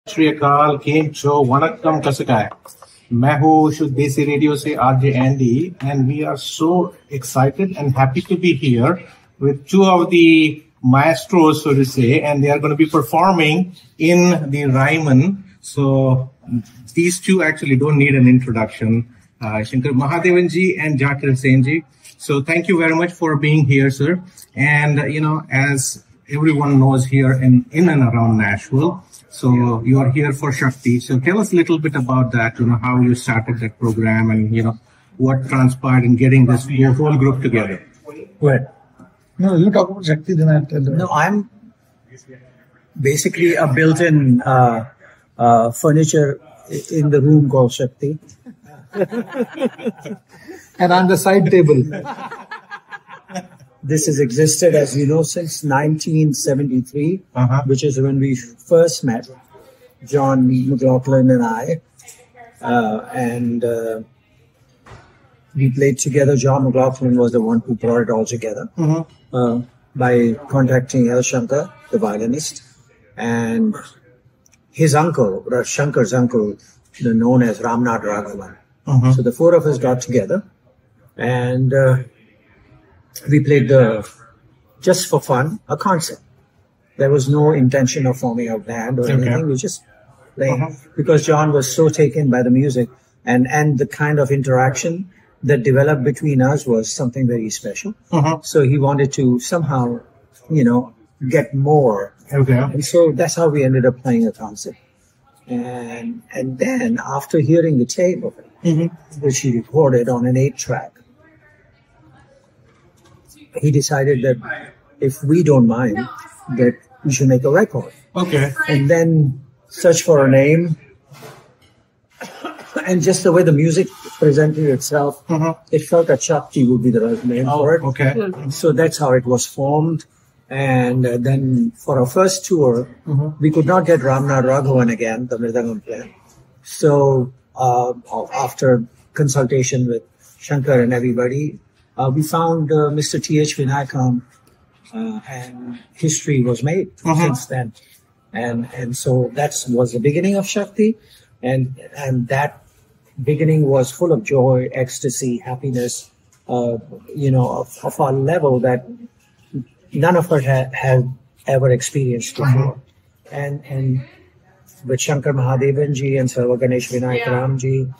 श्री अकाल केम छो वनक्कम कसका है मैं हूँ शुद्ध देसी रेडियो से RJ Andy and we are so excited and happy to be here with two of the maestros, so to say, and they are going to be performing in the Ryman. So these two actually don't need an introduction, Shankar Mahadevan ji and Zakir Hussain ji. So thank you very much for being here, sir. And as everyone knows here in and around Nashville, so you are here for Shakti. So tell us a little bit about that, how you started that program and, what transpired in getting this whole group together. Right. No, you talk about Shakti, then I'll tell you. No, I'm basically a built-in furniture in the room called Shakti. And I'm the side table. This has existed, as you know, since 1973, which is when we first met, John McLaughlin and I. We played together. John McLaughlin was the one who brought it all together by contacting Shankar, the violinist, and his uncle, Shankar's uncle, known as Ramnath Raghavan. So the four of us got together and we played just for fun, a concert. There was no intention of forming a band or anything. We just played because John was so taken by the music and the kind of interaction that developed between us was something very special. So he wanted to somehow, get more. And so that's how we ended up playing a concert. And then after hearing the tape of it, which he recorded on an 8-track, he decided that if we don't mind, that we should make a record. And then search for a name. And just the way the music presented itself, it felt that Shakti would be the right name for it. So that's how it was formed. And then for our first tour, we could not get Ramnath Raghavan again, the Mridangam player. So after consultation with Shankar and everybody, we found Mr. T.H. Vinayakam, and history was made since then. And so that was the beginning of Shakti. And that beginning was full of joy, ecstasy, happiness, of a level that none of us had ever experienced before. And with Shankar Mahadevan ji and Sarva Ganesh Vinayak Ram ji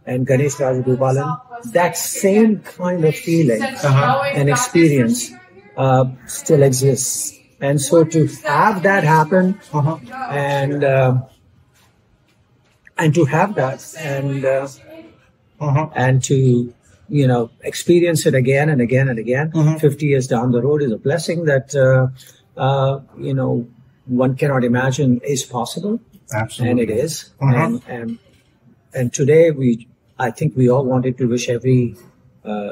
and Ganesh Rajagopalan, that same kind of feeling and experience still exists. And so to have that happen and to have that and to experience it again and again and again 50 years down the road is a blessing that one cannot imagine is possible. Absolutely. And it is. And today I think we all wanted to wish every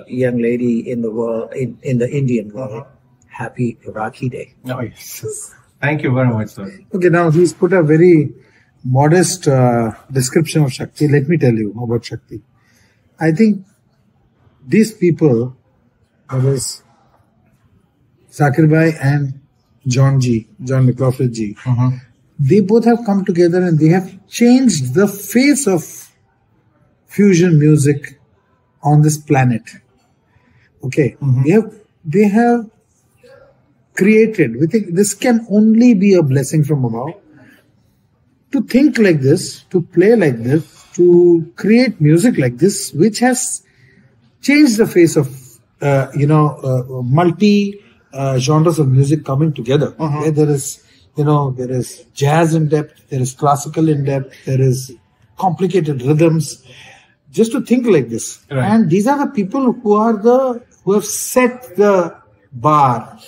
young lady in the world, in the Indian world, happy Rakhi Day. Oh, yes. Thank you very much, sir. Okay, now he's put a very modest description of Shakti. Let me tell you about Shakti. I think these people, that is Zakir Bhai and John McLaughlin ji, they both have come together and they have changed the face of fusion music on this planet. Okay, they have created, we think this can only be a blessing from above. To think like this, to play like this, to create music like this, which has changed the face of, multi genres of music coming together. Okay? There is jazz in depth, there is classical in depth, there is complicated rhythms. Just to think like this. And these are the people who have set the bar.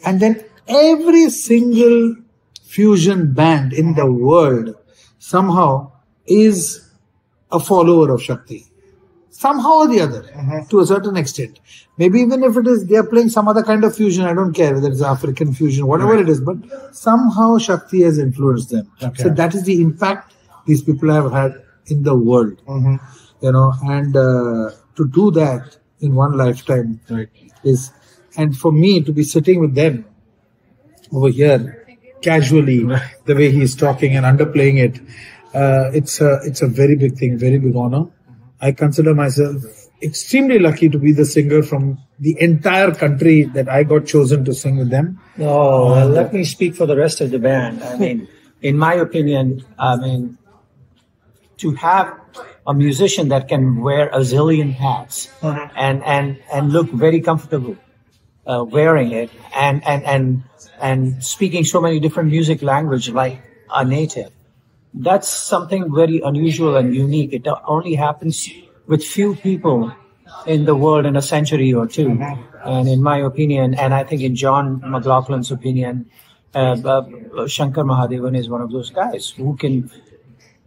And then every single fusion band in the world somehow is a follower of Shakti. Somehow or the other, to a certain extent. Maybe even if it is, they are playing some other kind of fusion, I don't care whether it's African fusion, whatever it is, but somehow Shakti has influenced them. So that is the impact these people have had in the world. And to do that in one lifetime is, and for me to be sitting with them over here casually, the way he's talking and underplaying it. It's a very big thing, very big honor. I consider myself extremely lucky to be the singer from the entire country that I got chosen to sing with them. Oh, well, let me speak for the rest of the band. I mean, in my opinion, to have a musician that can wear a zillion hats and look very comfortable wearing it and speaking so many different music language like a native, that's something very unusual and unique. It only happens with few people in the world in a century or two. And in my opinion, and I think in John McLaughlin's opinion, Shankar Mahadevan is one of those guys who can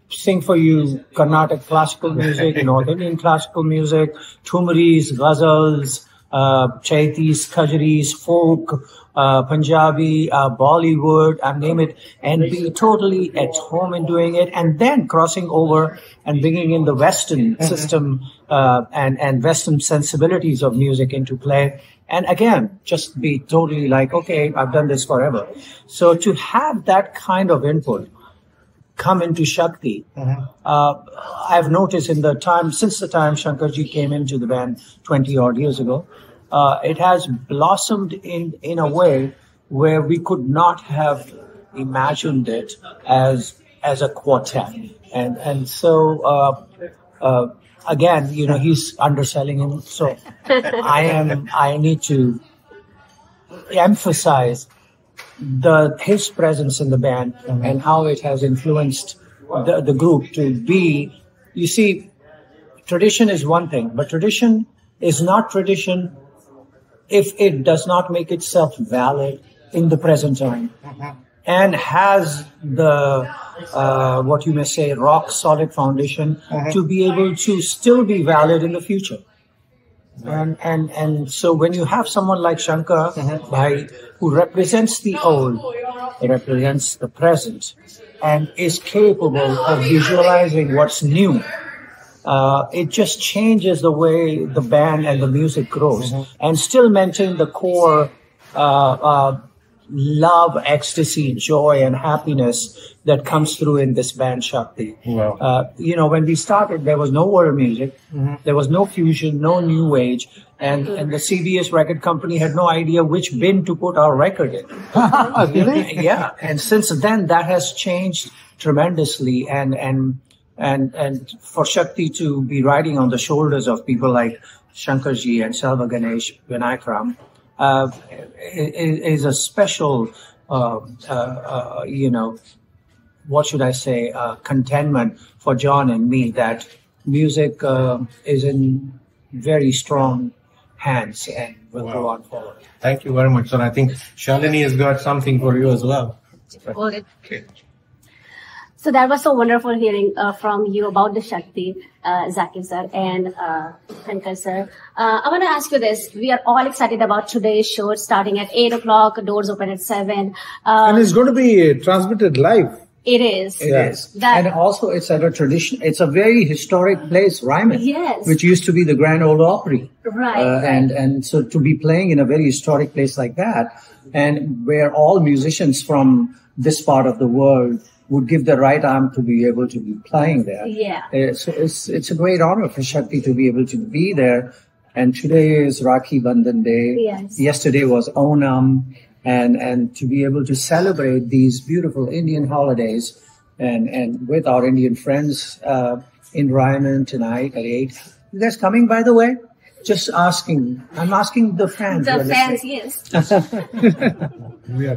sing for you Carnatic classical music, North Indian classical music, Thumris, Ghazals, Chaitis, Khajaris, folk, Punjabi, Bollywood, name it, and be totally at home in doing it, and then crossing over and bringing in the Western system and Western sensibilities of music into play. And again, just be totally like, okay, I've done this forever. So to have that kind of input come into Shakti, I've noticed in the time, since the time Shankarji came into the band 20 odd years ago, it has blossomed in a way where we could not have imagined it as a quartet. And so, again, you know, he's underselling him. So I need to emphasize his presence in the band and how it has influenced the group to be. You see, tradition is one thing, but tradition is not tradition if it does not make itself valid in the present time and has the what you may say rock solid foundation to be able to still be valid in the future. And so when you have someone like Shankar, who represents the old, represents the present, and is capable of visualizing what's new, it just changes the way the band and the music grows, and still maintain the core love, ecstasy, joy, and happiness that comes through in this band Shakti. Wow. You know, when we started, there was no world music, there was no fusion, no new age, and the CBS record company had no idea which bin to put our record in. Really? Yeah, and since then that has changed tremendously, and for Shakti to be riding on the shoulders of people like Shankarji and Selva Ganesh Vinayakram is a special, you know, what should I say, contentment for John and me that music is in very strong hands and will go on forward. Thank you very much, sir. I think Shalini has got something for you as well. Okay. So that was so wonderful hearing from you about the Shakti, Zakir sir and Shankar sir. I want to ask you this. We are all excited about today's show starting at 8 o'clock, doors open at 7. And it's going to be transmitted live. It is. It is. And also it's at a tradition. It's a very historic place, Ryman. Yes. Which used to be the Grand Ole Opry. Right. And so to be playing in a very historic place like that, and where all musicians from this part of the world would give their right arm to be able to be playing there. Yeah. So it's a great honor for Shakti to be able to be there. And today is Rakhi Bandhan Day. Yes. Yesterday was Onam. And to be able to celebrate these beautiful Indian holidays and with our Indian friends in Ryman tonight at 8. You guys coming, by the way? Just asking. I'm asking the fans. The fans, yes. Yeah.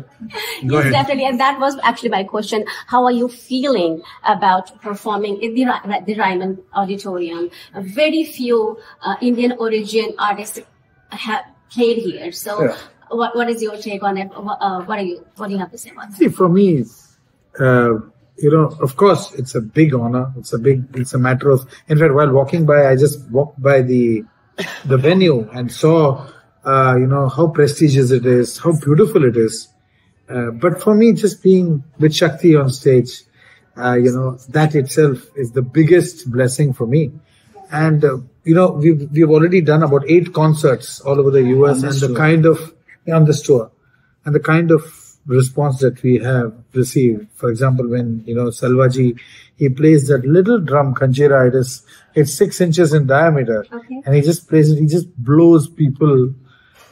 Go ahead. Definitely. And that was actually my question. How are you feeling about performing in the Ryman auditorium? Very few Indian origin artists have played here. So yeah. What is your take on it? What do you have to say about that? See, for me, you know, of course, it's a big honor. It's a matter of, in fact, while walking by, I just walked by the venue and saw, you know, how prestigious it is, how beautiful it is. But for me, just being with Shakti on stage, you know, that itself is the biggest blessing for me. And, you know, we've already done about 8 concerts all over the US and the kind of, on this tour, and the kind of response that we have received. For example, when, Salvaji, he plays that little drum, Kanjira, it's 6 inches in diameter. Okay. And he just plays it, he just blows people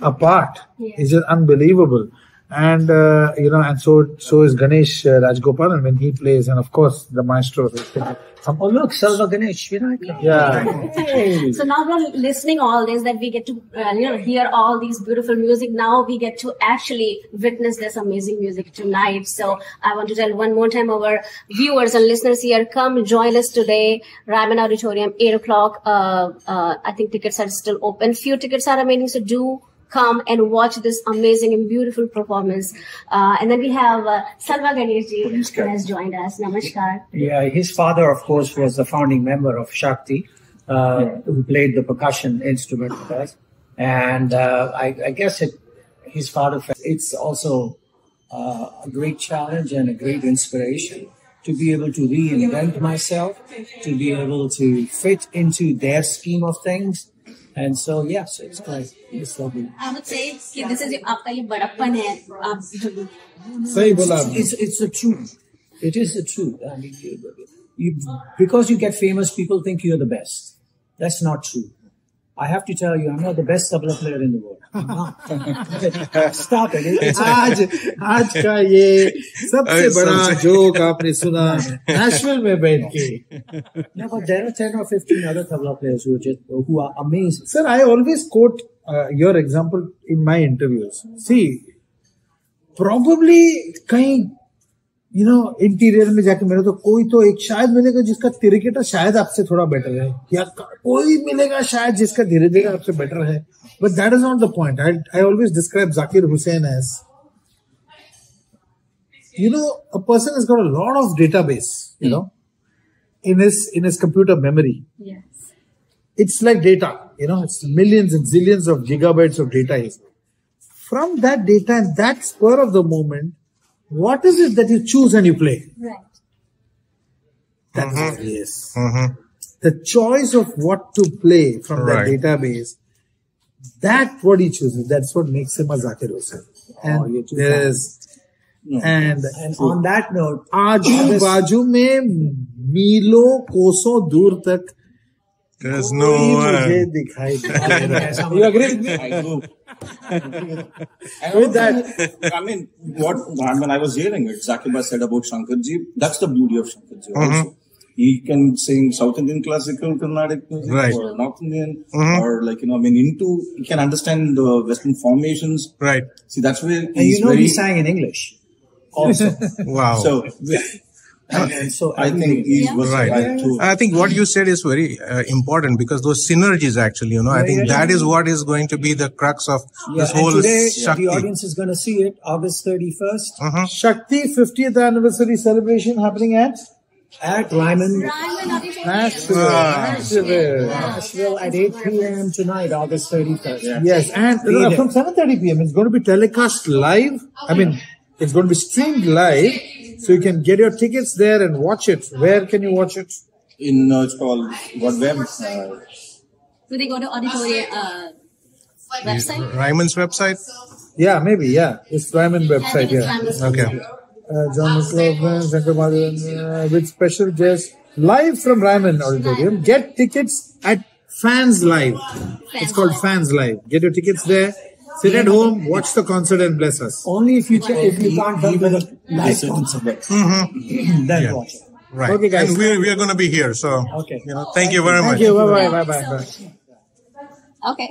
apart. Yeah. It's just unbelievable. And, and so is Ganesh Rajgopal, and when he plays, and of course, the maestro. Oh, look, Salva Ganesh. Yeah. So now we're listening all this, that we get to hear all these beautiful music. Now we get to actually witness this amazing music tonight. So I want to tell one more time our viewers and listeners here, come join us today, Ryman Auditorium, 8 o'clock. I think tickets are still open. Few tickets are remaining, so do come and watch this amazing and beautiful performance. And then we have Salva Ganeshji who has joined us. Namaskar. Yeah, his father, of course, was the founding member of Shakti, who played the percussion instrument with us. And I guess his father, it's also a great challenge and a great inspiration to be able to reinvent myself, to be able to fit into their scheme of things. And so, yes, it's great. It's lovely. I would say this is आपका ये बड़प्पन है. It's the truth. It is the truth. I mean, because you get famous, people think you're the best. That's not true. I have to tell you, I'm not the best tabla player in the world. Stop it. आज का ये सबसे बड़ा joke आपने सुना national में बैठ के. No, but there are 10 or 15 other tabla players who are amazing. Sir, I always quote your example in my interviews. See, probably कहीं इंटीरियर में जाके मेरे तो कोई तो एक शायद मिलेगा जिसका तिरकेटा शायद आपसे थोड़ा बेटर है, या कोई मिलेगा शायद जिसका धीरे धीरे आपसे बेटर है. But that is not the point. I always describe Zakir Hussain as, a person has got a lot of database, in his computer memory. Yes. It's like data, it's millions and zillions of gigabytes of data. From that data and that spur of the moment, what is it that you choose and you play? Right. That's what it is. The choice of what to play from that database, that's what he chooses. That's what makes him a Zakir Hussain. And and on that note, आजू बाजू में मीलों कोसों दूर तक there's no one. You agree with me? I do. With that, I mean, when I was hearing it, Zakir said about Shankarji, that's the beauty of Shankarji also. He can sing South Indian classical, Carnatic music, or North Indian, or he can understand the Western formations. Right. See, that's where he's he sang in English also. Wow. So, and so I think he was right too. I think what you said is very important, because those synergies actually, I think that is what is going to be the crux of this whole today, Shakti. The audience is going to see it August 31st. Shakti 50th anniversary celebration happening at Ryman. Nashville at 8 p.m. tonight, August 31st. Yeah. Yes, and from 7:30 p.m. it's going to be telecast live. I mean, it's going to be streamed live, so you can get your tickets there and watch it. Where can you watch it? It's called web. Do they go to auditorium website? Ryman's website? Yeah, maybe. Yeah, it's Ryman website. Okay. John McLaughlin, Shankar, Mahadevan, with special guests live from Ryman Auditorium. Get tickets at Fans Live. It's called Fans Live. Get your tickets there. Sit at home, watch the concert, and bless us. Only if you can't help with a live concert. Then watch it. Right. Okay, guys. And we are going to be here. So, okay. Thank you very much. Thank you. Bye bye. Okay.